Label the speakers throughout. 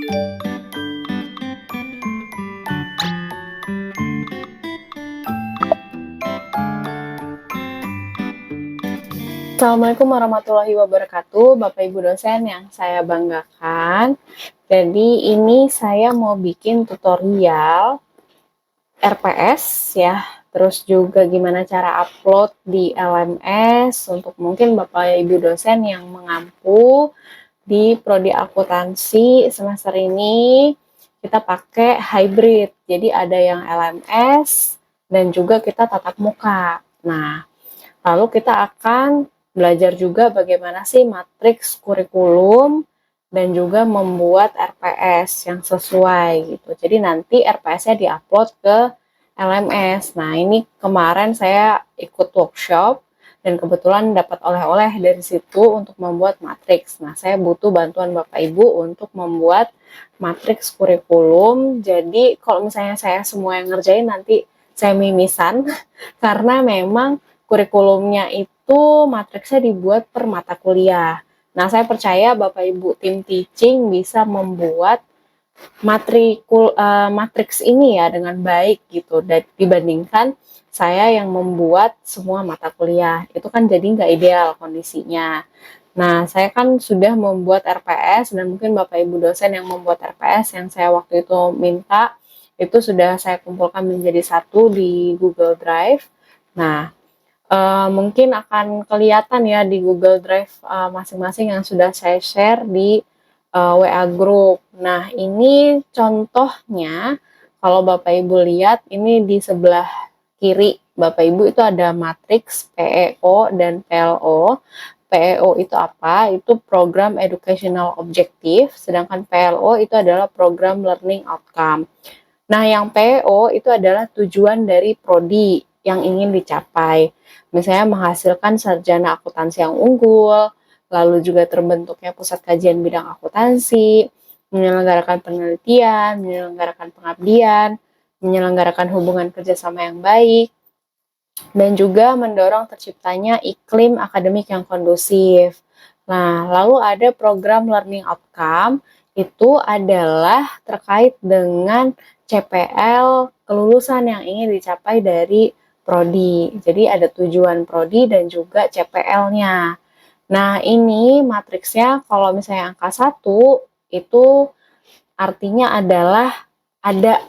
Speaker 1: Assalamualaikum warahmatullahi wabarakatuh, Bapak Ibu dosen yang saya banggakan. Jadi ini saya mau bikin tutorial RPS ya, terus juga gimana cara upload di LMS untuk mungkin Bapak Ibu dosen yang mengampu di prodi akuntansi semester ini. Kita pakai hybrid, jadi ada yang LMS dan juga kita tatap muka. Nah, lalu kita akan belajar juga bagaimana sih matriks kurikulum dan juga membuat RPS yang sesuai gitu. Jadi nanti RPS-nya diupload ke LMS. Nah, ini kemarin saya ikut workshop dan kebetulan dapat oleh-oleh dari situ untuk membuat matriks. Nah, saya butuh bantuan Bapak Ibu untuk membuat matriks kurikulum. Jadi, kalau misalnya saya semua yang ngerjain nanti saya mimisan karena memang kurikulumnya itu matriksnya dibuat per mata kuliah. Nah, saya percaya Bapak Ibu tim teaching bisa membuat matriks ini ya dengan baik gitu, dan dibandingkan saya yang membuat semua mata kuliah. Itu kan jadi nggak ideal kondisinya. Nah, saya kan sudah membuat RPS dan mungkin Bapak Ibu dosen yang membuat RPS yang saya waktu itu minta, itu sudah saya kumpulkan menjadi satu di Google Drive. Nah, mungkin akan kelihatan ya di Google Drive masing-masing yang sudah saya share di WA Group. Nah, ini contohnya kalau Bapak Ibu lihat ini di sebelah kiri Bapak Ibu itu ada matriks PEO dan PLO. PEO itu apa? Itu program educational objective, sedangkan PLO itu adalah program learning outcome. Nah, yang PEO itu adalah tujuan dari prodi yang ingin dicapai. Misalnya menghasilkan sarjana akuntansi yang unggul, lalu juga terbentuknya pusat kajian bidang akuntansi, menyelenggarakan penelitian, menyelenggarakan pengabdian, menyelenggarakan hubungan kerjasama yang baik, dan juga mendorong terciptanya iklim akademik yang kondusif. Nah, lalu ada program learning outcome, itu adalah terkait dengan CPL kelulusan yang ingin dicapai dari prodi. Jadi ada tujuan prodi dan juga CPL-nya. Nah, ini matriksnya kalau misalnya angka 1 itu artinya adalah ada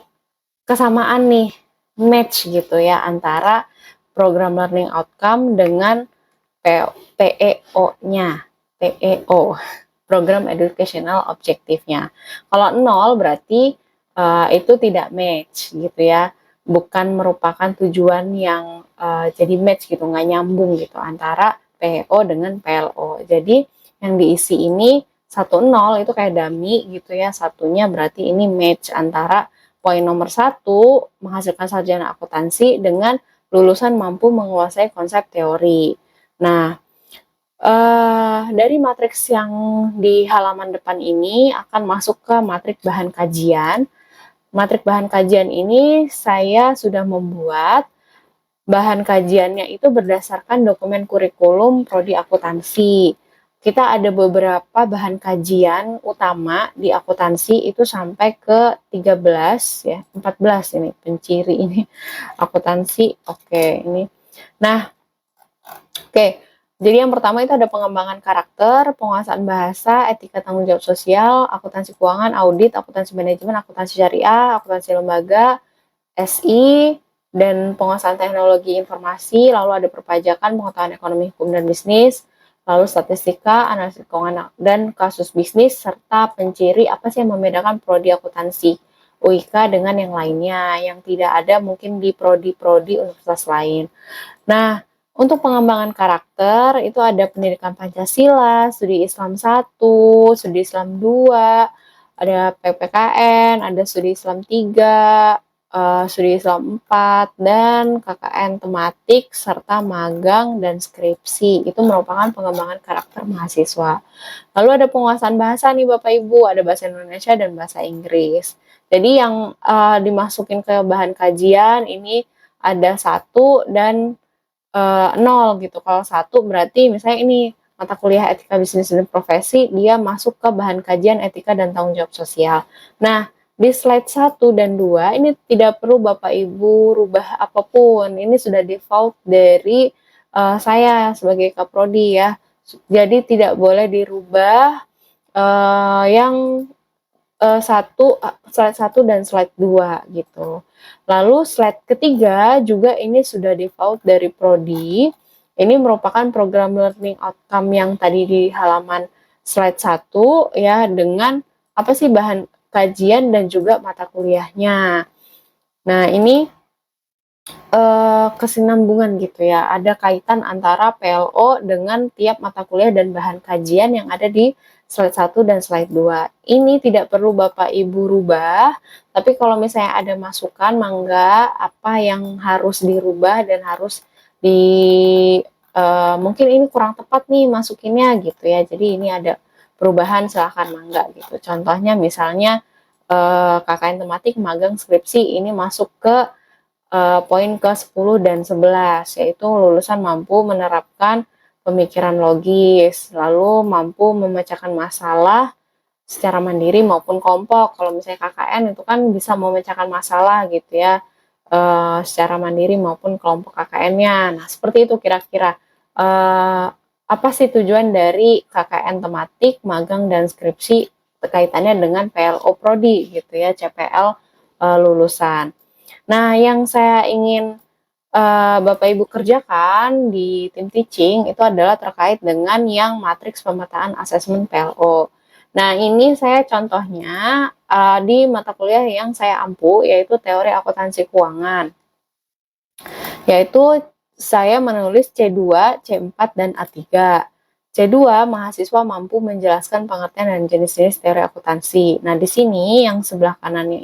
Speaker 1: kesamaan nih, match gitu ya antara program learning outcome dengan PEO-nya. PEO, program educational objective-nya. Kalau 0 berarti itu tidak match gitu ya, bukan merupakan tujuan yang jadi match gitu, nggak nyambung gitu antara PEO dengan PLO. Jadi yang diisi ini 10 itu kayak dummy gitu ya, satunya berarti ini match antara poin nomor 1 menghasilkan sarjana akuntansi dengan lulusan mampu menguasai konsep teori. Nah, dari matriks yang di halaman depan ini akan masuk ke matrik bahan kajian. Matrik bahan kajian ini saya sudah membuat bahan kajiannya itu berdasarkan dokumen kurikulum prodi akuntansi. Kita ada beberapa bahan kajian utama di akuntansi itu sampai ke 13 ya, 14 ini penciri ini akuntansi. Oke, ini. Nah, oke. Jadi yang pertama itu ada pengembangan karakter, penguasaan bahasa, etika tanggung jawab sosial, akuntansi keuangan, audit, akuntansi manajemen, akuntansi syariah, akuntansi lembaga, SI, dan penguasaan teknologi informasi, lalu ada perpajakan, pengetahuan ekonomi, hukum, dan bisnis, lalu statistika, analisis keuangan, dan kasus bisnis, serta penciri apa sih yang membedakan prodi akuntansi UIK dengan yang lainnya, yang tidak ada mungkin di prodi-prodi universitas lain. Nah, untuk pengembangan karakter itu ada pendidikan Pancasila, studi Islam 1, studi Islam 2, ada PPKN, ada studi Islam 3, studi Islam 4, dan KKN tematik, serta magang dan skripsi. Itu merupakan pengembangan karakter mahasiswa. Lalu ada penguasaan bahasa nih Bapak Ibu, ada bahasa Indonesia dan bahasa Inggris. Jadi yang dimasukin ke bahan kajian ini ada 1 dan 0 gitu. Kalau 1 berarti misalnya ini mata kuliah etika bisnis dan profesi, dia masuk ke bahan kajian etika dan tanggung jawab sosial. Nah, di slide 1 dan 2 ini tidak perlu Bapak Ibu rubah apapun. Ini sudah default dari saya sebagai Kaprodi ya. Jadi tidak boleh dirubah yang slide 1 dan slide 2 gitu. Lalu slide ketiga juga ini sudah default dari prodi. Ini merupakan program learning outcome yang tadi di halaman slide 1 ya, dengan apa sih bahan kajian dan juga mata kuliahnya. Nah, ini kesinambungan gitu ya, ada kaitan antara PLO dengan tiap mata kuliah dan bahan kajian yang ada di slide 1 dan slide 2. Ini tidak perlu Bapak Ibu rubah, tapi kalau misalnya ada masukan, mangga apa yang harus dirubah dan harus di mungkin ini kurang tepat nih masukinnya gitu ya. Jadi ini ada perubahan, silahkan mangga gitu. Contohnya misalnya KKN tematik magang skripsi ini masuk ke poin ke-10 dan 11, yaitu lulusan mampu menerapkan pemikiran logis, lalu mampu memecahkan masalah secara mandiri maupun kelompok. Kalau misalnya KKN itu kan bisa memecahkan masalah gitu ya, secara mandiri maupun kelompok KKN-nya. Nah, seperti itu kira-kira. Apa sih tujuan dari KKN tematik, magang, dan skripsi kaitannya dengan PLO Prodi gitu ya, CPL lulusan. Nah, yang saya ingin Bapak Ibu kerjakan di tim teaching itu adalah terkait dengan yang matriks pemetaan asesmen PLO. Nah, ini saya contohnya di mata kuliah yang saya ampu, yaitu teori akuntansi keuangan. Yaitu saya menulis C2, C4, dan A3. C2, mahasiswa mampu menjelaskan pengertian dan jenis-jenis teori akuntansi. Nah, di sini yang sebelah kanannya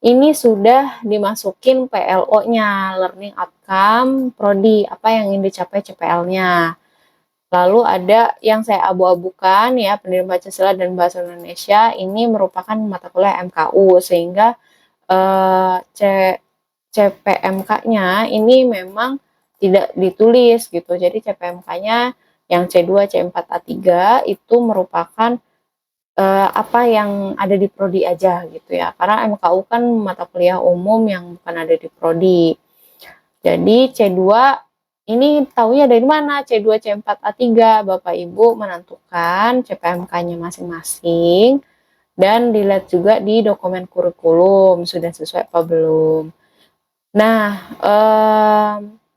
Speaker 1: ini sudah dimasukin PLO-nya, Learning Outcome Prodi, apa yang ingin dicapai CPL-nya. Lalu ada yang saya abu-abukan ya, Pendidikan Pancasila dan Bahasa Indonesia, ini merupakan mata kuliah MKU, sehingga CPMK-nya ini memang tidak ditulis gitu. Jadi CPMK-nya yang C2, C4, A3 itu merupakan apa yang ada di prodi aja gitu ya. Karena MKU kan mata kuliah umum yang bukan ada di prodi. Jadi C2 ini taunya dari mana? C2, C4, A3. Bapak Ibu menentukan CPMK-nya masing-masing dan dilihat juga di dokumen kurikulum sudah sesuai apa belum. Nah,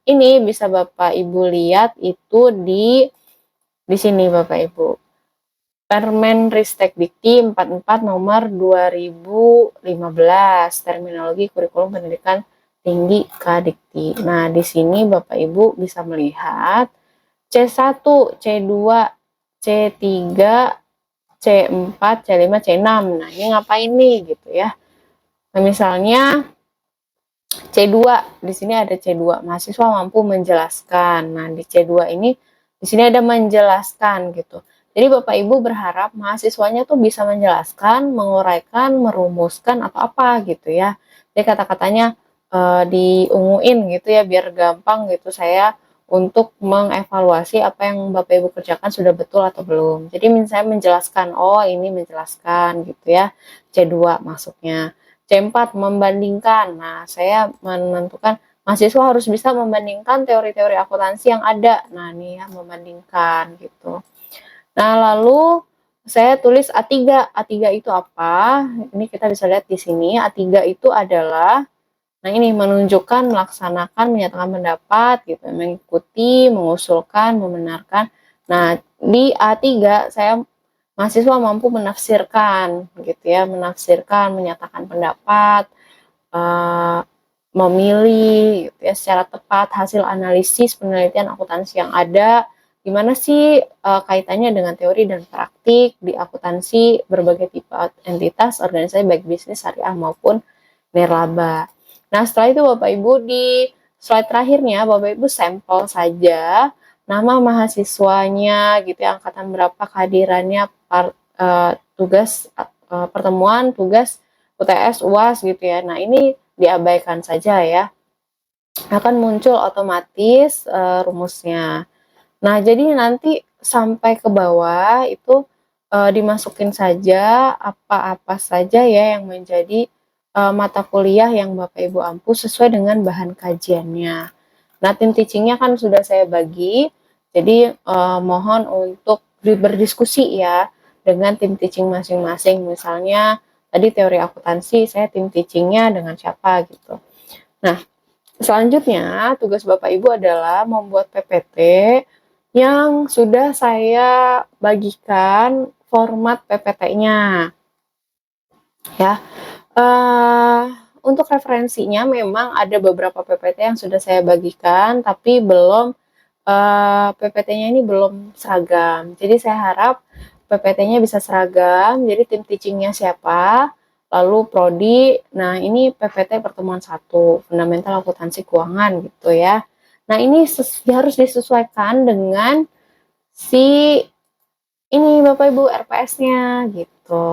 Speaker 1: ini bisa Bapak Ibu lihat itu di sini Bapak Ibu. Permen Ristek Dikti 44 nomor 2015, terminologi kurikulum pendidikan tinggi Kadikti. Nah, di sini Bapak Ibu bisa melihat C1, C2, C3, C4, C5, C6. Nah, ini ngapain nih gitu ya. Nah, misalnya C2, di sini ada C2, mahasiswa mampu menjelaskan. Nah, di C2 ini di sini ada menjelaskan gitu. Jadi Bapak Ibu berharap mahasiswanya tuh bisa menjelaskan, menguraikan, merumuskan atau apa gitu ya. Jadi kata-katanya diunguin gitu ya biar gampang gitu saya untuk mengevaluasi apa yang Bapak Ibu kerjakan sudah betul atau belum. Jadi saya menjelaskan, oh ini menjelaskan gitu ya. C2 masuknya. C4 membandingkan. Nah, saya menentukan mahasiswa harus bisa membandingkan teori-teori akuntansi yang ada. Nah, ini ya membandingkan gitu. Nah, lalu saya tulis A3. A3 itu apa? Ini kita bisa lihat di sini. A3 itu adalah, nah ini menunjukkan, melaksanakan, menyatakan pendapat, gitu, mengikuti, mengusulkan, membenarkan. Nah, di A3 saya mahasiswa mampu menafsirkan, gitu ya, menafsirkan, menyatakan pendapat, memilih, gitu ya, secara tepat hasil analisis penelitian akuntansi yang ada. Gimana sih kaitannya dengan teori dan praktik di akuntansi berbagai tipe entitas organisasi baik bisnis syariah maupun nirlaba. Nah, setelah itu Bapak Ibu di slide terakhirnya Bapak Ibu sampel saja nama mahasiswanya gitu ya, angkatan berapa, kehadirannya, tugas pertemuan, tugas UTS, UAS gitu ya. Nah, ini diabaikan saja ya. Akan muncul otomatis rumusnya. Nah, jadi nanti sampai ke bawah itu dimasukin saja apa-apa saja ya yang menjadi mata kuliah yang Bapak Ibu ampu sesuai dengan bahan kajiannya. Nah, tim teaching-nya kan sudah saya bagi, jadi mohon untuk berdiskusi ya dengan tim teaching masing-masing. Misalnya tadi teori akuntansi, saya tim teaching-nya dengan siapa gitu. Nah, selanjutnya tugas Bapak Ibu adalah membuat PPT yang sudah saya bagikan format PPT-nya ya. Uh, untuk referensinya memang ada beberapa PPT yang sudah saya bagikan, tapi belum PPT-nya ini belum seragam. Jadi saya harap PPT-nya bisa seragam. Jadi tim teaching-nya siapa, lalu prodi. Nah ini PPT pertemuan 1, fundamental akuntansi keuangan gitu ya. Nah ini harus disesuaikan dengan si ini Bapak Ibu RPS-nya gitu.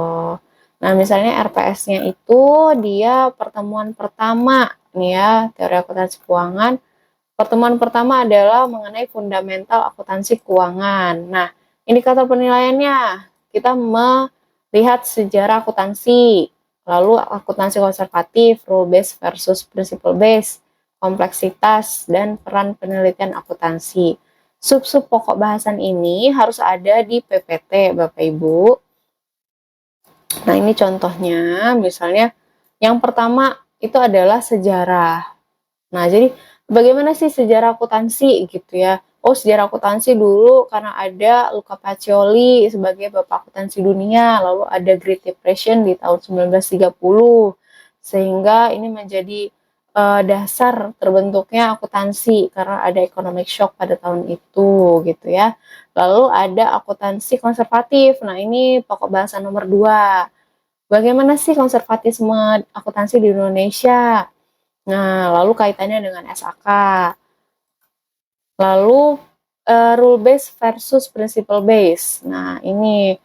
Speaker 1: Nah, misalnya RPS-nya itu dia pertemuan pertama nih ya, teori akuntansi keuangan. Pertemuan pertama adalah mengenai fundamental akuntansi keuangan. Nah, indikator penilaiannya kita melihat sejarah akuntansi, lalu akuntansi konservatif, rule based versus principle based, kompleksitas dan peran penelitian akuntansi. Sub-sub pokok bahasan ini harus ada di PPT, Bapak Ibu. Nah, ini contohnya, misalnya yang pertama itu adalah sejarah. Nah, jadi bagaimana sih sejarah akuntansi gitu ya? Oh, sejarah akuntansi dulu karena ada Luca Pacioli sebagai bapak akuntansi dunia, lalu ada Great Depression di tahun 1930, sehingga ini menjadi dasar terbentuknya akuntansi karena ada economic shock pada tahun itu gitu ya. Lalu ada akuntansi konservatif. Nah, ini pokok bahasan nomor 2. Bagaimana sih konservatisme akuntansi di Indonesia? Nah, lalu kaitannya dengan SAK. Lalu rule base versus principle base. Nah, ini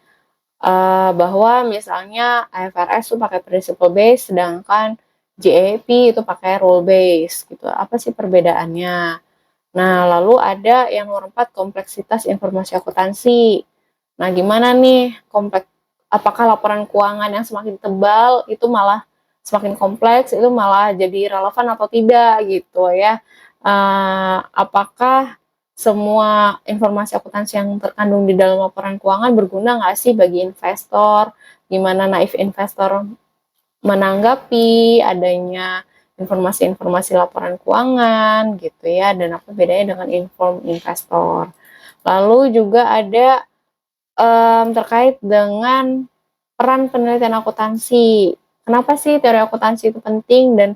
Speaker 1: bahwa misalnya IFRS itu pakai principle base, sedangkan GAAP itu pakai rule base gitu. Apa sih perbedaannya? Nah, lalu ada yang nomor 4, kompleksitas informasi akuntansi. Nah, gimana nih apakah laporan keuangan yang semakin tebal itu malah semakin kompleks, itu malah jadi relevan atau tidak gitu ya. Apakah semua informasi akuntansi yang terkandung di dalam laporan keuangan berguna nggak sih bagi investor? Gimana naif investor menanggapi adanya informasi-informasi laporan keuangan gitu ya, dan apa bedanya dengan inform investor. Lalu juga ada terkait dengan peran penelitian akuntansi. Kenapa sih teori akuntansi itu penting dan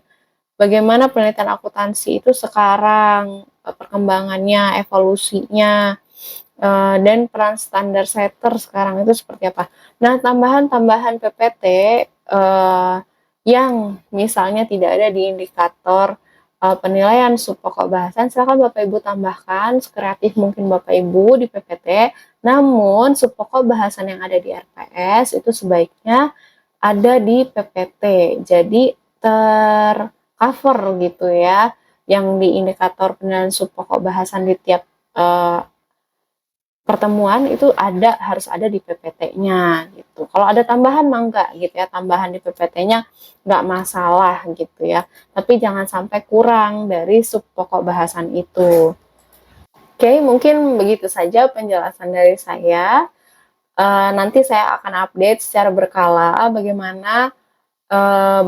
Speaker 1: bagaimana penelitian akuntansi itu sekarang, perkembangannya, evolusinya, dan peran standar setter sekarang itu seperti apa. Nah, tambahan-tambahan PPT yang misalnya tidak ada di indikator penilaian sub pokok bahasan, silakan Bapak Ibu tambahkan sekreatif mungkin Bapak Ibu di PPT. Namun sub pokok bahasan yang ada di RPS itu sebaiknya ada di PPT. Jadi tercover gitu ya, yang di indikator penilaian sub pokok bahasan di tiap pertemuan itu harus ada di PPT-nya gitu. Kalau ada tambahan mah enggak gitu ya, tambahan di PPT-nya enggak masalah gitu ya. Tapi jangan sampai kurang dari sub pokok bahasan itu. Oke, mungkin begitu saja penjelasan dari saya. Nanti saya akan update secara berkala bagaimana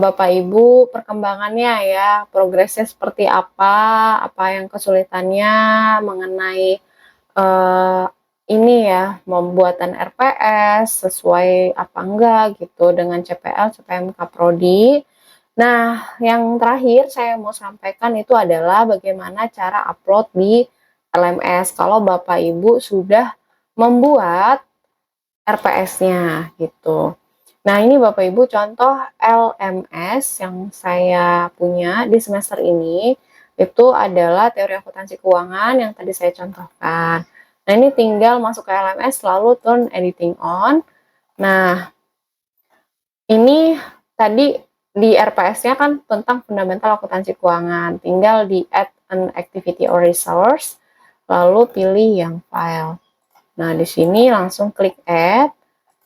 Speaker 1: Bapak Ibu perkembangannya ya, progresnya seperti apa yang kesulitannya mengenai ini ya, pembuatan RPS sesuai apa enggak gitu dengan CPL, CPMK Prodi. Nah, yang terakhir saya mau sampaikan itu adalah bagaimana cara upload di LMS kalau Bapak Ibu sudah membuat RPS-nya gitu. Nah, ini Bapak Ibu contoh LMS yang saya punya di semester ini itu adalah teori akuntansi keuangan yang tadi saya contohkan. Nah, ini tinggal masuk ke LMS lalu turn editing on. Nah, ini tadi di RPS-nya kan tentang fundamental akuntansi keuangan. Tinggal di add an activity or resource, lalu pilih yang file. Nah, di sini langsung klik add.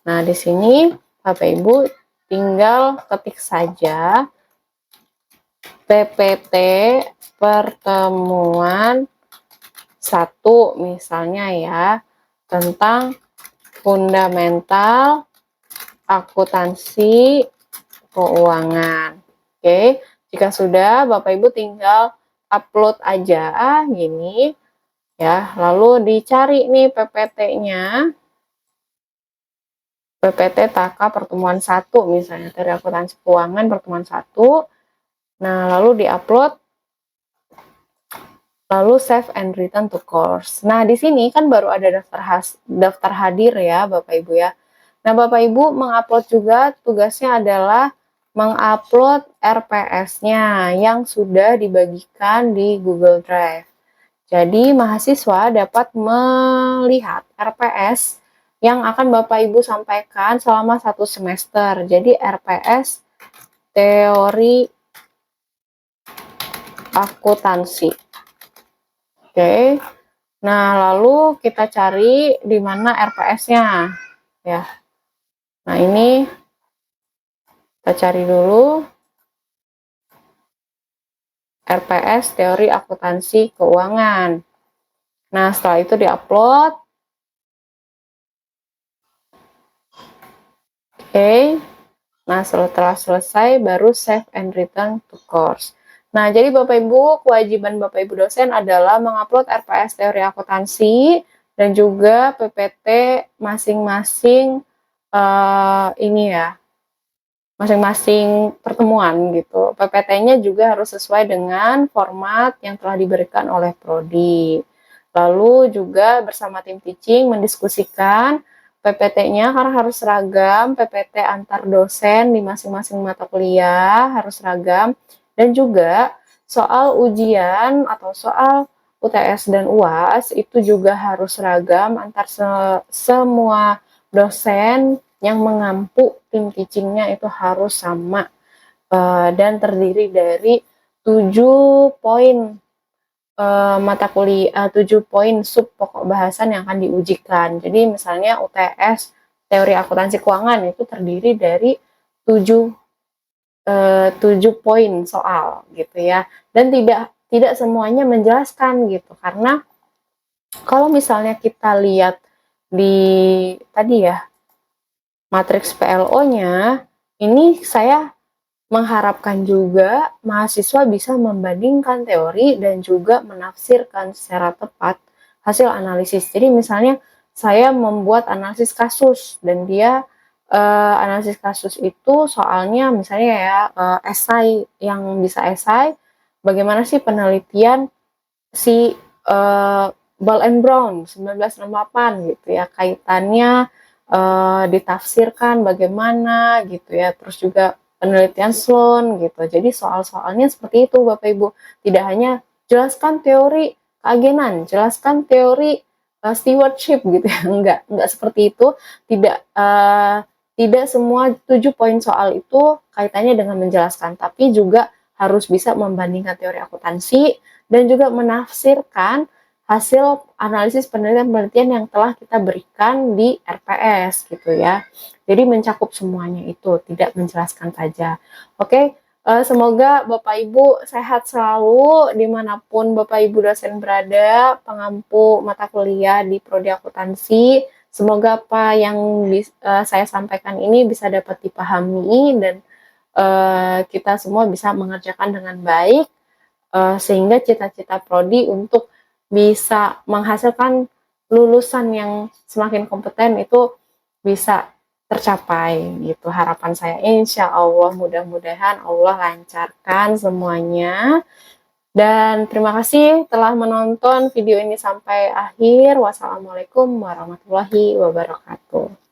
Speaker 1: Nah, di sini Bapak Ibu tinggal ketik saja PPT pertemuan 1 misalnya ya, tentang fundamental akuntansi keuangan. Oke, jika sudah Bapak Ibu tinggal upload aja gini ya, lalu dicari nih PPT-nya. PPT Taka pertemuan 1 misalnya, dari akuntansi keuangan pertemuan 1. Nah, lalu diupload, lalu save and return to course. Nah, di sini kan baru ada daftar hadir ya, Bapak Ibu ya. Nah, Bapak Ibu mengupload juga, tugasnya adalah mengupload RPS-nya yang sudah dibagikan di Google Drive. Jadi, mahasiswa dapat melihat RPS yang akan Bapak Ibu sampaikan selama 1 semester. Jadi, RPS teori akuntansi. Oke. Nah, lalu kita cari di mana RPS-nya ya. Nah, ini kita cari dulu RPS teori akuntansi keuangan. Nah, setelah itu diupload. Oke. Nah, setelah selesai baru save and return to course. Nah, jadi Bapak Ibu, kewajiban Bapak Ibu dosen adalah mengupload RPS teori akuntansi dan juga PPT masing-masing ini ya, masing-masing pertemuan gitu. PPT-nya juga harus sesuai dengan format yang telah diberikan oleh prodi. Lalu juga bersama tim teaching mendiskusikan PPT-nya karena harus seragam, PPT antar dosen di masing-masing mata kuliah harus seragam, dan juga soal ujian atau soal UTS dan UAS itu juga harus seragam antar semua dosen yang mengampu tim teachingnya itu harus sama, dan terdiri dari 7 poin mata kuliah, 7 poin sub pokok bahasan yang akan diujikan. Jadi misalnya UTS teori akuntansi keuangan itu terdiri dari 7 poin soal gitu ya, dan tidak semuanya menjelaskan gitu, karena kalau misalnya kita lihat di tadi ya matriks PLO-nya, ini saya mengharapkan juga mahasiswa bisa membandingkan teori dan juga menafsirkan secara tepat hasil analisis. Jadi misalnya saya membuat analisis kasus dan dia analisis kasus itu soalnya misalnya ya esai, yang bisa esai bagaimana sih penelitian si Ball and Brown 1968 gitu ya, kaitannya ditafsirkan bagaimana gitu ya, terus juga penelitian Sloan gitu. Jadi soal-soalnya seperti itu Bapak Ibu, tidak hanya jelaskan teori keagenan, jelaskan teori stewardship gitu ya, enggak seperti itu, tidak semua 7 poin soal itu kaitannya dengan menjelaskan, tapi juga harus bisa membandingkan teori akuntansi dan juga menafsirkan hasil analisis penelitian-penelitian yang telah kita berikan di RPS gitu ya. Jadi mencakup semuanya itu, tidak menjelaskan saja. Oke, semoga Bapak Ibu sehat selalu dimanapun Bapak Ibu dosen berada, pengampu mata kuliah di Prodi Akuntansi. Semoga apa yang saya sampaikan ini bisa dapat dipahami dan kita semua bisa mengerjakan dengan baik, sehingga cita-cita prodi untuk bisa menghasilkan lulusan yang semakin kompeten itu bisa tercapai gitu, harapan saya. Insya Allah, mudah-mudahan Allah lancarkan semuanya. Dan terima kasih telah menonton video ini sampai akhir. Wassalamualaikum warahmatullahi wabarakatuh.